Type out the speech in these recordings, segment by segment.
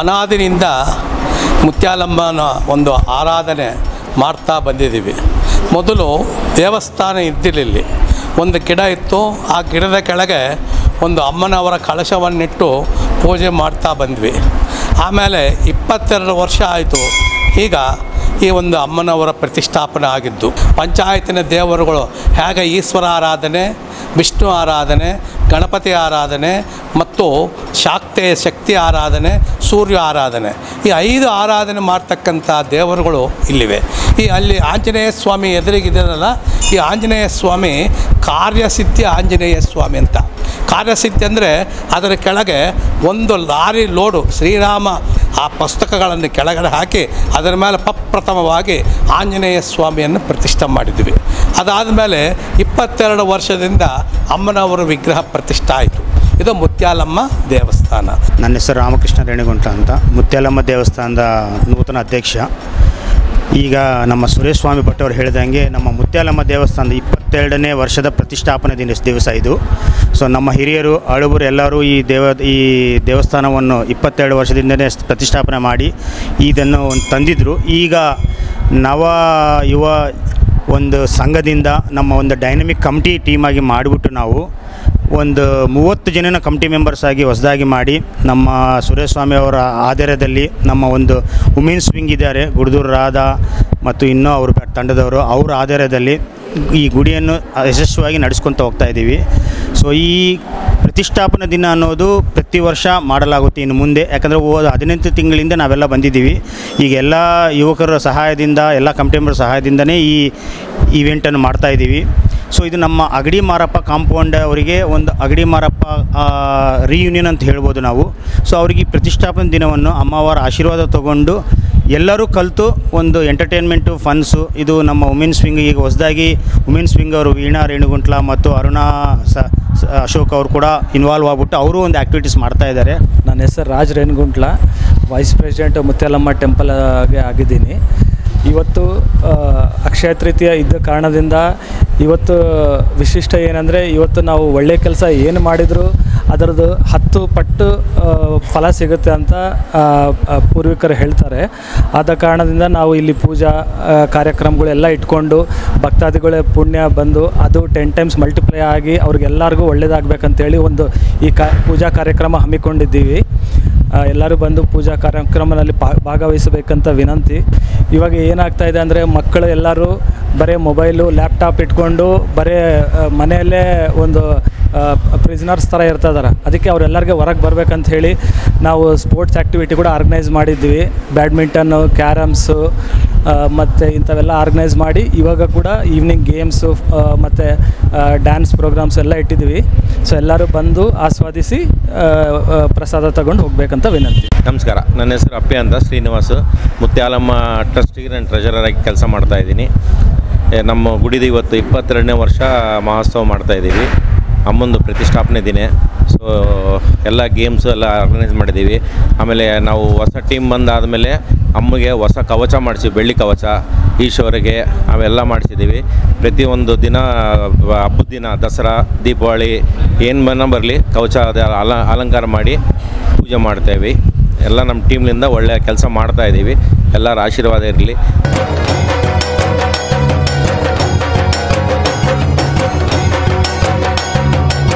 ಅನಾದಿನಿಂದ ಮುತ್ಯಾಲಮ್ಮನ ಒಂದು ಆರಾಧನೆ ಮಾಡ್ತಾ ಬಂದಿದ್ದೀವಿ. ಮೊದಲು ದೇವಸ್ಥಾನ ಇದ್ದಿರಲಿಲ್ಲ, ಒಂದು ಗಿಡ ಇತ್ತು. ಆ ಗಿಡದ ಕೆಳಗೆ ಒಂದು ಅಮ್ಮನವರ ಕಳಶವನ್ನಿಟ್ಟು ಪೂಜೆ ಮಾಡ್ತಾ ಬಂದ್ವಿ. ಆಮೇಲೆ 22 ವರ್ಷ ಆಯಿತು. ಈಗ ಈ ಒಂದು ಅಮ್ಮನವರ ಪ್ರತಿಷ್ಠಾಪನೆ ಆಗಿದ್ದು. ಪಂಚಾಯತಿನ ದೇವರುಗಳು ಹೇಗೆ ಈಶ್ವರ ಆರಾಧನೆ, ವಿಷ್ಣು ಆರಾಧನೆ, ಗಣಪತಿ ಆರಾಧನೆ ಮತ್ತು ಶಾಕ್ತೆ ಶಕ್ತಿ ಆರಾಧನೆ, ಸೂರ್ಯ ಆರಾಧನೆ, ಈ 5 ಆರಾಧನೆ ಮಾಡ್ತಕ್ಕಂಥ ದೇವರುಗಳು ಇಲ್ಲಿವೆ. ಅಲ್ಲಿ ಆಂಜನೇಯ ಸ್ವಾಮಿ ಎದುರಿಗಿದ್ದಾರಲ್ಲ, ಈ ಆಂಜನೇಯ ಸ್ವಾಮಿ ಕಾರ್ಯಸಿದ್ಧಿ ಆಂಜನೇಯ ಸ್ವಾಮಿ ಅಂತ. ಕಾರ್ಯಸಿದ್ಧಿ ಅಂದರೆ ಅದರ ಕೆಳಗೆ ಒಂದು ಲಾರಿ ಲೋಡು ಶ್ರೀರಾಮ ಆ ಪುಸ್ತಕಗಳನ್ನು ಕೆಳಗಡೆ ಹಾಕಿ ಅದರ ಮೇಲೆ ಪ್ರಥಮವಾಗಿ ಆಂಜನೇಯ ಸ್ವಾಮಿಯನ್ನು ಪ್ರತಿಷ್ಠೆ ಮಾಡಿದ್ವಿ. ಅದಾದ ಮೇಲೆ 22 ವರ್ಷದಿಂದ ಅಮ್ಮನವರ ವಿಗ್ರಹ ಪ್ರತಿಷ್ಠೆ ಆಯಿತು. ಇದು ಮುತ್ಯಾಲಮ್ಮ ದೇವಸ್ಥಾನ. ನನ್ನ ಹೆಸರು ರಾಮಕೃಷ್ಣ ರೇಣಿಗುಂಟ ಅಂತ, ಮುತ್ಯಾಲಮ್ಮ ದೇವಸ್ಥಾನದ ನೂತನ ಅಧ್ಯಕ್ಷ. ಈಗ ನಮ್ಮ ಸುರೇಶ್ ಸ್ವಾಮಿ ಭಟ್ ಅವರು ಹೇಳಿದಂಗೆ ನಮ್ಮ ಮುತ್ಯಾಲಮ್ಮ ದೇವಸ್ಥಾನದ 22ನೇ ವರ್ಷದ ಪ್ರತಿಷ್ಠಾಪನೆ ದಿವಸ ಇದು. ಸೊ ನಮ್ಮ ಹಿರಿಯರು ಅಳುಬರು ಎಲ್ಲರೂ ಈ ದೇವಸ್ಥಾನವನ್ನು 22 ವರ್ಷದಿಂದಲೇ ಪ್ರತಿಷ್ಠಾಪನೆ ಮಾಡಿ ಇದನ್ನು ತಂದಿದ್ದರು. ಈಗ ಯುವ ಒಂದು ಸಂಘದಿಂದ ನಮ್ಮ ಒಂದು ಡೈನಮಿಕ್ ಕಮಿಟಿ ಟೀಮಾಗಿ ಮಾಡಿಬಿಟ್ಟು ನಾವು ಒಂದು 30 ಜನನ ಕಮಿಟಿ ಮೆಂಬರ್ಸ್ ಆಗಿ ಹೊಸದಾಗಿ ಮಾಡಿ ನಮ್ಮ ಸುರೇಶ್ ಸ್ವಾಮಿ ಅವರ ಆಧಾರದಲ್ಲಿ ನಮ್ಮ ಒಂದು ವುಮೆನ್ಸ್ ವಿಂಗ್ ಇದ್ದಾರೆ, ಗುಡ್ದೂರು ರಾಧಾ ಮತ್ತು ಇನ್ನೂ ಅವ್ರ ತಂಡದವರು, ಅವರ ಆಧಾರದಲ್ಲಿ ಈ ಗುಡಿಯನ್ನು ಯಶಸ್ವಿಯಾಗಿ ನಡೆಸ್ಕೊತ ಹೋಗ್ತಾ ಇದ್ದೀವಿ. ಸೊ ಈ ಪ್ರತಿಷ್ಠಾಪನಾ ದಿನ ಅನ್ನೋದು ಪ್ರತಿ ವರ್ಷ ಮಾಡಲಾಗುತ್ತೆ ಇನ್ನು ಮುಂದೆ. ಯಾಕಂದರೆ 18 ತಿಂಗಳಿಂದ ನಾವೆಲ್ಲ ಬಂದಿದ್ದೀವಿ. ಈಗ ಎಲ್ಲ ಯುವಕರ ಸಹಾಯದಿಂದ, ಎಲ್ಲ ಕಮಿಟಿ ಮೆಂಬರ್ ಸಹಾಯದಿಂದನೇ ಈ ಈವೆಂಟನ್ನು ಮಾಡ್ತಾಯಿದ್ದೀವಿ. ಸೊ ಇದು ನಮ್ಮ ಅಗಡಿ ಮಾರಪ್ಪ ಕಾಂಪೌಂಡ್ ಅವರಿಗೆ ಒಂದು ಅಗಡಿ ಮಾರಪ್ಪ ರಿಯೂನಿಯನ್ ಅಂತ ಹೇಳ್ಬೋದು ನಾವು. ಸೊ ಅವರಿಗೆ ಈ ಪ್ರತಿಷ್ಠಾಪನಾ ದಿನವನ್ನು ಅಮ್ಮವರ ಆಶೀರ್ವಾದ ತಗೊಂಡು ಎಲ್ಲರೂ ಕಲಿತು ಒಂದು ಎಂಟರ್ಟೈನ್ಮೆಂಟು ಫನ್ಸು. ಇದು ನಮ್ಮ ವುಮೆನ್ಸ್ ವಿಂಗ್, ಈಗ ಹೊಸದಾಗಿ ವುಮೆನ್ಸ್ ವಿಂಗ್ ಅವರು ವೀಣಾ ರೇಣುಗುಂಟ್ಲ ಮತ್ತು ಅರುಣಾ ಅಶೋಕ್ ಅವರು ಕೂಡ ಇನ್ವಾಲ್ವ್ ಆಗಿಬಿಟ್ಟು ಅವರು ಒಂದು ಆ್ಯಕ್ಟಿವಿಟೀಸ್ ಮಾಡ್ತಾಯಿದ್ದಾರೆ. ನನ್ನ ಹೆಸರು ರಾಜ್ ರೇಣುಗುಂಟ್ಲ, ವೈಸ್ ಪ್ರೆಸಿಡೆಂಟ್ ಮುತ್ಯಾಲಮ್ಮ ಟೆಂಪಲ್ಗೆ ಆಗಿದ್ದೀನಿ. ಇವತ್ತು ಅಕ್ಷಯ ತೃತೀಯ ಇದ್ದ ಕಾರಣದಿಂದ ಇವತ್ತು ವಿಶಿಷ್ಟ ಏನಂದರೆ, ಇವತ್ತು ನಾವು ಒಳ್ಳೆಯ ಕೆಲಸ ಏನು ಮಾಡಿದರೂ ಅದರದ್ದು 10 ಪಟ್ಟು ಫಲ ಸಿಗುತ್ತೆ ಅಂತ ಪೂರ್ವಿಕರು ಹೇಳ್ತಾರೆ. ಆದ ಕಾರಣದಿಂದ ನಾವು ಇಲ್ಲಿ ಪೂಜಾ ಕಾರ್ಯಕ್ರಮಗಳೆಲ್ಲ ಇಟ್ಕೊಂಡು ಭಕ್ತಾದಿಗಳ ಪುಣ್ಯ ಬಂದು ಅದು 10 ಟೈಮ್ಸ್ ಮಲ್ಟಿಪ್ಲೈ ಆಗಿ ಅವ್ರಿಗೆಲ್ಲರಿಗೂ ಒಳ್ಳೆಯದಾಗಬೇಕಂತೇಳಿ ಒಂದು ಈ ಪೂಜಾ ಕಾರ್ಯಕ್ರಮ ಹಮ್ಮಿಕೊಂಡಿದ್ದೀವಿ. ಎಲ್ಲರೂ ಬಂದು ಪೂಜಾ ಕಾರ್ಯಕ್ರಮದಲ್ಲಿ ಭಾಗವಹಿಸಬೇಕಂತ ವಿನಂತಿ. ಇವಾಗ ಏನಾಗ್ತಾಯಿದೆ ಅಂದರೆ, ಮಕ್ಕಳು ಎಲ್ಲರೂ ಬರೀ ಮೊಬೈಲು ಲ್ಯಾಪ್ಟಾಪ್ ಇಟ್ಕೊಂಡು ಬರೀ ಮನೆಯಲ್ಲೇ ಒಂದು ಪ್ರಿಸನರ್ಸ್ ಥರ ಇರ್ತಿದ್ದಾರೆ. ಅದಕ್ಕೆ ಅವರೆಲ್ಲರಿಗೆ ಹೊರಗೆ ಬರಬೇಕಂತ ಹೇಳಿ ನಾವು ಸ್ಪೋರ್ಟ್ಸ್ ಆ್ಯಕ್ಟಿವಿಟಿ ಕೂಡ ಆರ್ಗನೈಸ್ ಮಾಡಿದ್ವಿ. ಬ್ಯಾಡ್ಮಿಂಟನ್ನು, ಕ್ಯಾರಮ್ಸು ಮತ್ತು ಇಂಥವೆಲ್ಲ ಆರ್ಗನೈಸ್ ಮಾಡಿ ಇವಾಗ ಕೂಡ ಈವ್ನಿಂಗ್ ಗೇಮ್ಸು ಮತ್ತು ಡ್ಯಾನ್ಸ್ ಪ್ರೋಗ್ರಾಮ್ಸ್ ಎಲ್ಲ ಇಟ್ಟಿದ್ದೀವಿ. ಸೊ ಎಲ್ಲರೂ ಬಂದು ಆಸ್ವಾದಿಸಿ ಪ್ರಸಾದ ತಗೊಂಡು ಹೋಗಬೇಕಂತ ವಿನಂತಿ. ನಮಸ್ಕಾರ, ನನ್ನ ಹೆಸರು ಅಪ್ಪೆ ಅಂತ, ಶ್ರೀನಿವಾಸ್. ಮುತ್ಯಾಲಮ್ಮ ಟ್ರಸ್ಟಿಗೆ ನಾನು ಟ್ರೆಜರರ್ ಆಗಿ ಕೆಲಸ ಮಾಡ್ತಾಯಿದ್ದೀನಿ. ನಮ್ಮ ಗುಡಿದು ಇವತ್ತು 22ನೇ ವರ್ಷ ಮಹೋತ್ಸವ ಮಾಡ್ತಾಯಿದ್ದೀವಿ. ಅಮ್ಮಂದು ಪ್ರತಿಷ್ಠಾಪನೆ ದಿನ. ಸೊ ಎಲ್ಲ ಗೇಮ್ಸು ಎಲ್ಲ ಆರ್ಗನೈಸ್ ಮಾಡಿದ್ದೀವಿ. ಆಮೇಲೆ ನಾವು ಹೊಸ ಟೀಮ್ ಬಂದಾದಮೇಲೆ ಅಮ್ಮಗೆ ಹೊಸ ಕವಚ ಮಾಡಿಸಿ, ಬೆಳ್ಳಿ ಕವಚ, ಈಶ್ವರಿಗೆ ಅವೆಲ್ಲ ಮಾಡಿಸಿದ್ದೀವಿ. ಪ್ರತಿಯೊಂದು ದಿನ, ಹಬ್ಬದ ದಿನ, ದಸರಾ, ದೀಪಾವಳಿ ಏನು ಬರಲಿ ಕವಚ ಅಲಂಕಾರ ಮಾಡಿ ಪೂಜೆ ಮಾಡ್ತೇವೆ. ಎಲ್ಲ ನಮ್ಮ ಟೀಮ್ನಿಂದ ಒಳ್ಳೆಯ ಕೆಲಸ ಮಾಡ್ತಾಯಿದ್ದೀವಿ. ಎಲ್ಲರ ಆಶೀರ್ವಾದ ಇರಲಿ.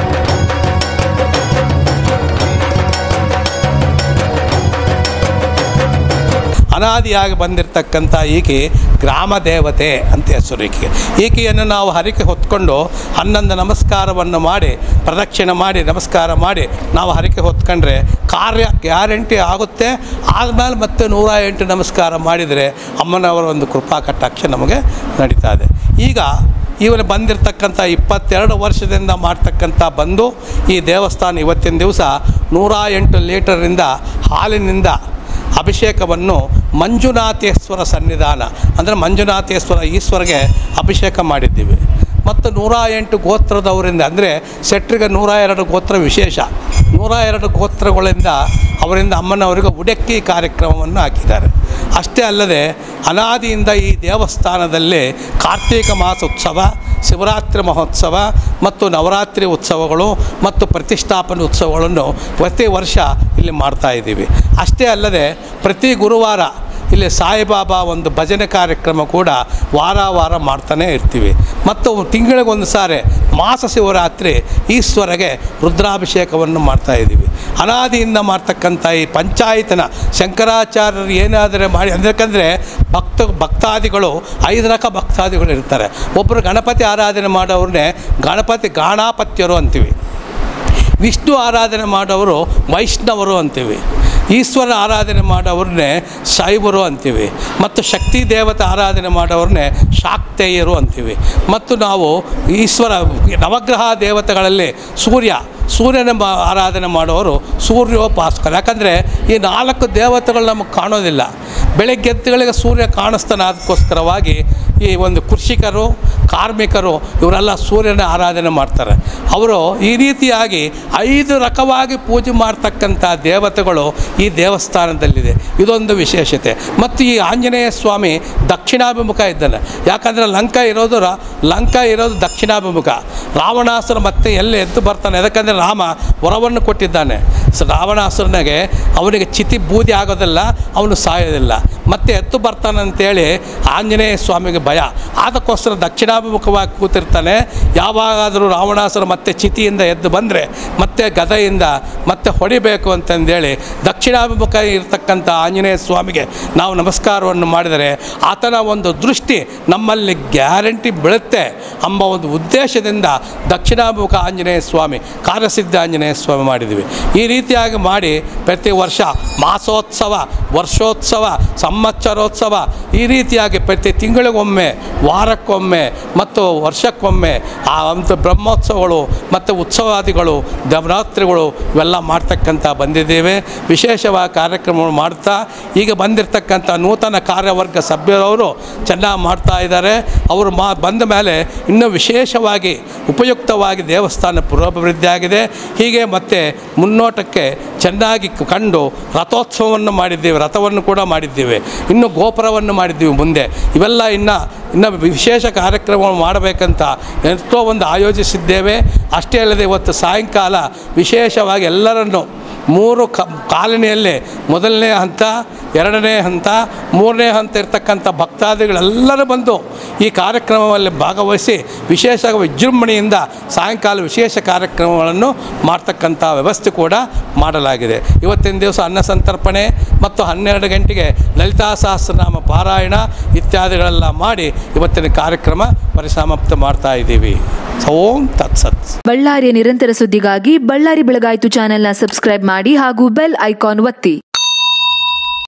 ಅನಾದಿಯಾಗಿ ಬಂದಿರತಕ್ಕಂಥ ಈಕೆ ಗ್ರಾಮ ದೇವತೆ ಅಂತ ಹೆಸರು. ಈಕೆಯನ್ನು ನಾವು ಹರಕೆ ಹೊತ್ಕೊಂಡು 11 ನಮಸ್ಕಾರವನ್ನು ಮಾಡಿ, ಪ್ರದಕ್ಷಿಣೆ ಮಾಡಿ, ನಮಸ್ಕಾರ ಮಾಡಿ ನಾವು ಹರಕೆ ಹೊತ್ಕೊಂಡ್ರೆ ಕಾರ್ಯ ಗ್ಯಾರಂಟಿ ಆಗುತ್ತೆ. ಆದಮೇಲೆ ಮತ್ತೆ 108 ನಮಸ್ಕಾರ ಮಾಡಿದರೆ ಅಮ್ಮನವರ ಒಂದು ಕೃಪಾ ಕಟಾಕ್ಷ ನಮಗೆ ನಡೀತಾ ಇದೆ. ಈಗ ಇವನು ಬಂದಿರತಕ್ಕಂಥ 22 ವರ್ಷದಿಂದ ಮಾಡ್ತಕ್ಕಂಥ ಬಂದು ಈ ದೇವಸ್ಥಾನ ಇವತ್ತಿನ ದಿವಸ 108 ಲೀಟರಿಂದ ಹಾಲಿನಿಂದ ಅಭಿಷೇಕವನ್ನು ಮಂಜುನಾಥೇಶ್ವರ ಸನ್ನಿಧಾನ ಅಂದರೆ ಮಂಜುನಾಥೇಶ್ವರ ಈಶ್ವರಿಗೆ ಅಭಿಷೇಕ ಮಾಡಿದ್ದೀವಿ. ಮತ್ತು 108 ಗೋತ್ರದವರಿಂದ ಅಂದರೆ ಶೆಟ್ಟರಿಗೆ 102 ಗೋತ್ರ ವಿಶೇಷ. 102 ಗೋತ್ರಗಳಿಂದ ಅವರಿಂದ ಅಮ್ಮನವರಿಗೆ ಉಡಕ್ಕಿ ಕಾರ್ಯಕ್ರಮವನ್ನು ಹಾಕಿದ್ದಾರೆ. ಅಷ್ಟೇ ಅಲ್ಲದೆ ಅನಾದಿಯಿಂದ ಈ ದೇವಸ್ಥಾನದಲ್ಲಿ ಕಾರ್ತೀಕ ಮಾಸೋತ್ಸವ, ಶಿವರಾತ್ರಿ ಮಹೋತ್ಸವ ಮತ್ತು ನವರಾತ್ರಿ ಉತ್ಸವಗಳು ಮತ್ತು ಪ್ರತಿಷ್ಠಾಪನೆ ಉತ್ಸವಗಳನ್ನು ಪ್ರತಿ ವರ್ಷ ಇಲ್ಲಿ ಮಾಡ್ತಾ ಇದ್ದೀವಿ. ಅಷ್ಟೇ ಅಲ್ಲದೆ ಪ್ರತಿ ಗುರುವಾರ ಇಲ್ಲಿ ಸಾಯಿಬಾಬಾ ಒಂದು ಭಜನೆ ಕಾರ್ಯಕ್ರಮ ಕೂಡ ವಾರ ಮಾಡ್ತಾನೇ ಇರ್ತೀವಿ. ಮತ್ತು ತಿಂಗಳಿಗೊಂದು ಸಾರಿ ಮಾಸ ಶಿವರಾತ್ರಿ ಈಶ್ವರಗೆ ರುದ್ರಾಭಿಷೇಕವನ್ನು ಮಾಡ್ತಾಯಿದ್ದೀವಿ. ಅನಾದಿಯಿಂದ ಮಾಡ್ತಕ್ಕಂಥ ಈ ಪಂಚಾಯತನ ಶಂಕರಾಚಾರ್ಯರು ಏನಾದರೆ ಮಾಡಿ, ಯಾಕಂದರೆ ಭಕ್ತಾದಿಗಳು 5 ರಕ ಭಕ್ತಾದಿಗಳು ಇರ್ತಾರೆ. ಒಬ್ಬರು ಗಣಪತಿ ಆರಾಧನೆ ಮಾಡೋವ್ರನ್ನೇ ಗಾಣಾಪತ್ಯರು ಅಂತೀವಿ, ವಿಷ್ಣು ಆರಾಧನೆ ಮಾಡೋರು ವೈಷ್ಣವರು ಅಂತೀವಿ, ಈಶ್ವರ ಆರಾಧನೆ ಮಾಡೋವ್ರನ್ನೇ ಶೈವರು ಅಂತೀವಿ, ಮತ್ತು ಶಕ್ತಿ ದೇವತೆ ಆರಾಧನೆ ಮಾಡೋವ್ರನ್ನೇ ಶಾಕ್ತೇಯರು ಅಂತೀವಿ. ಮತ್ತು ನಾವು ಈಶ್ವರ ನವಗ್ರಹ ದೇವತೆಗಳಲ್ಲಿ ಸೂರ್ಯನ ಆರಾಧನೆ ಮಾಡೋರು ಸೂರ್ಯೋಪಾಸಕರು. ಯಾಕಂದರೆ ಈ 4 ದೇವತೆಗಳು ನಮಗೆ ಕಾಣೋದಿಲ್ಲ, ಬೆಳಗ್ಗೆ ಎದ್ದುಗಳಿಗೆ ಸೂರ್ಯ ಕಾಣಿಸ್ತಾನೆ. ಅದಕ್ಕೋಸ್ಕರವಾಗಿ ಈ ಒಂದು ಕೃಷಿಕರು, ಕಾರ್ಮಿಕರು ಇವರೆಲ್ಲ ಸೂರ್ಯನ ಆರಾಧನೆ ಮಾಡ್ತಾರೆ. ಅವರು ಈ ರೀತಿಯಾಗಿ 5 ರಕವಾಗಿ ಪೂಜೆ ಮಾಡ್ತಕ್ಕಂಥ ದೇವತೆಗಳು ಈ ದೇವಸ್ಥಾನದಲ್ಲಿದೆ. ಇದೊಂದು ವಿಶೇಷತೆ. ಮತ್ತು ಈ ಆಂಜನೇಯ ಸ್ವಾಮಿ ದಕ್ಷಿಣಾಭಿಮುಖ ಇದ್ದಾನೆ. ಯಾಕಂದರೆ ಲಂಕಾ ಇರೋದು ದಕ್ಷಿಣಾಭಿಮುಖ. ರಾವಣಾಸುರ ಮತ್ತೆ ಎಲ್ಲಿ ಎದ್ದು ಬರ್ತಾನೆ, ಯಾಕಂದರೆ ರಾಮ ವರವನ್ನು ಕೊಟ್ಟಿದ್ದಾನೆ. ರಾವಣಾಸುರನಿಗೆ ಅವನಿಗೆ ಚಿತಿ ಬೂದಿ ಆಗೋದಿಲ್ಲ, ಅವನು ಸಾಯೋದಿಲ್ಲ, ಮತ್ತೆ ಎದ್ದು ಬರ್ತಾನಂತೇಳಿ ಆಂಜನೇಯ ಸ್ವಾಮಿಗೆ ಭಯ. ಅದಕ್ಕೋಸ್ಕರ ದಕ್ಷಿಣಾಭಿಮುಖವಾಗಿ ಕೂತಿರ್ತಾನೆ. ಯಾವಾಗಾದರೂ ರಾವಣಾಸುರ ಮತ್ತೆ ಚಿತಿಯಿಂದ ಎದ್ದು ಬಂದರೆ ಮತ್ತೆ ಗದೆಯಿಂದ ಮತ್ತೆ ಹೊಡಿಬೇಕು ಅಂತಂದೇಳಿ ದಕ್ಷಿಣಾಭಿಮುಖ ಇರತಕ್ಕಂಥ ಆಂಜನೇಯ ಸ್ವಾಮಿಗೆ ನಾವು ನಮಸ್ಕಾರವನ್ನು ಮಾಡಿದರೆ ಆತನ ಒಂದು ದೃಷ್ಟಿ ನಮ್ಮಲ್ಲಿ ಗ್ಯಾರಂಟಿ ಬೀಳುತ್ತೆ ಎಂಬ ಒಂದು ಉದ್ದೇಶದಿಂದ ದಕ್ಷಿಣಾಭಿಮುಖ ಆಂಜನೇಯ ಸ್ವಾಮಿ, ಕಾರ್ಯಸಿದ್ಧ ಆಂಜನೇಯ ಸ್ವಾಮಿ ಮಾಡಿದ್ವಿ. ಈ ರೀತಿಯಾಗಿ ಮಾಡಿ ಪ್ರತಿ ವರ್ಷ ಮಾಸೋತ್ಸವ, ವರ್ಷೋತ್ಸವ, ಸಂವತ್ಸರೋತ್ಸವ ಈ ರೀತಿಯಾಗಿ ಪ್ರತಿ ತಿಂಗಳಿಗೊಮ್ಮೆ, ವಾರಕ್ಕೊಮ್ಮೆ ಮತ್ತು ವರ್ಷಕ್ಕೊಮ್ಮೆ ಆ ಒಂದು ಬ್ರಹ್ಮೋತ್ಸವಗಳು ಮತ್ತು ಉತ್ಸವಾದಿಗಳು, ನವರಾತ್ರಿಗಳು ಇವೆಲ್ಲ ಮಾಡ್ತಕ್ಕಂಥ ಬಂದಿದ್ದೇವೆ. ವಿಶೇಷವಾಗಿ ಕಾರ್ಯಕ್ರಮಗಳು ಮಾಡ್ತಾ ಈಗ ಬಂದಿರತಕ್ಕಂಥ ನೂತನ ಕಾರ್ಯವರ್ಗ ಸಭ್ಯರವರು ಚೆನ್ನಾಗಿ ಮಾಡ್ತಾ ಇದ್ದಾರೆ. ಅವರು ಬಂದ ಮೇಲೆ ಇನ್ನೂ ವಿಶೇಷವಾಗಿ ಉಪಯುಕ್ತವಾಗಿ ದೇವಸ್ಥಾನ ಪುರೋಭಿವೃದ್ಧಿ ಆಗಿದೆ. ಹೀಗೆ ಮತ್ತೆ ಮುನ್ನೋಟಕ್ಕೆ ಚೆನ್ನಾಗಿ ಕಂಡು ರಥೋತ್ಸವವನ್ನು ಮಾಡಿದ್ದೇವೆ, ರಥವನ್ನು ಕೂಡ ಮಾಡಿದ್ದೇವೆ, ಇನ್ನು ಗೋಪುರವನ್ನು ಮಾಡಿದ್ದೀವಿ ಮುಂದೆ. ಇವೆಲ್ಲ ಇನ್ನು ವಿಶೇಷ ಕಾರ್ಯಕ್ರಮಗಳು ಮಾಡಬೇಕಂತ ಎಷ್ಟೋ ಒಂದು ಆಯೋಜಿಸಿದ್ದೇವೆ. ಅಷ್ಟೇ ಅಲ್ಲದೆ ಇವತ್ತು ಸಾಯಂಕಾಲ ವಿಶೇಷವಾಗಿ ಎಲ್ಲರನ್ನು 3 ಕಾಲನಿಯಲ್ಲಿ 1ನೇ ಹಂತ, 2ನೇ ಹಂತ, 3ನೇ ಹಂತ ಇರ್ತಕ್ಕಂಥ ಭಕ್ತಾದಿಗಳೆಲ್ಲರೂ ಬಂದು ಈ ಕಾರ್ಯಕ್ರಮದಲ್ಲಿ ಭಾಗವಹಿಸಿ ವಿಶೇಷ ವಿಜೃಂಭಣೆಯಿಂದ ಸಾಯಂಕಾಲ ವಿಶೇಷ ಕಾರ್ಯಕ್ರಮಗಳನ್ನು ಮಾಡ್ತಕ್ಕಂಥ ವ್ಯವಸ್ಥೆ ಕೂಡ ಮಾಡಲಾಗಿದೆ. ಇವತ್ತಿನ ದಿವಸ ಅನ್ನ ಸಂತರ್ಪಣೆ ಮತ್ತು 12 ಗಂಟೆಗೆ ಲಲಿತಾ ಸಹಸ್ರನಾಮ ಪಾರಾಯಣ ಇತ್ಯಾದಿಗಳೆಲ್ಲ ಮಾಡಿ ಇವತ್ತಿನ ಕಾರ್ಯಕ್ರಮ ಪರಿಸಮಾಪ್ತಿ ಮಾಡ್ತಾ ಇದ್ದೀವಿ. ಓಂ ತತ್ಸತ್. ಬಳ್ಳಾರಿಯ ನಿರಂತರ ಸುದ್ದಿಗಾಗಿ ಬಳ್ಳಾರಿ ಬೆಳಗಾಯಿತು ಚಾನೆಲ್ನ ಸಬ್ಸ್ಕ್ರೈಬ್ ಮಾಡಿ ಹಾಗೂ ಬೆಲ್ ಐಕಾನ್ ಒತ್ತಿ.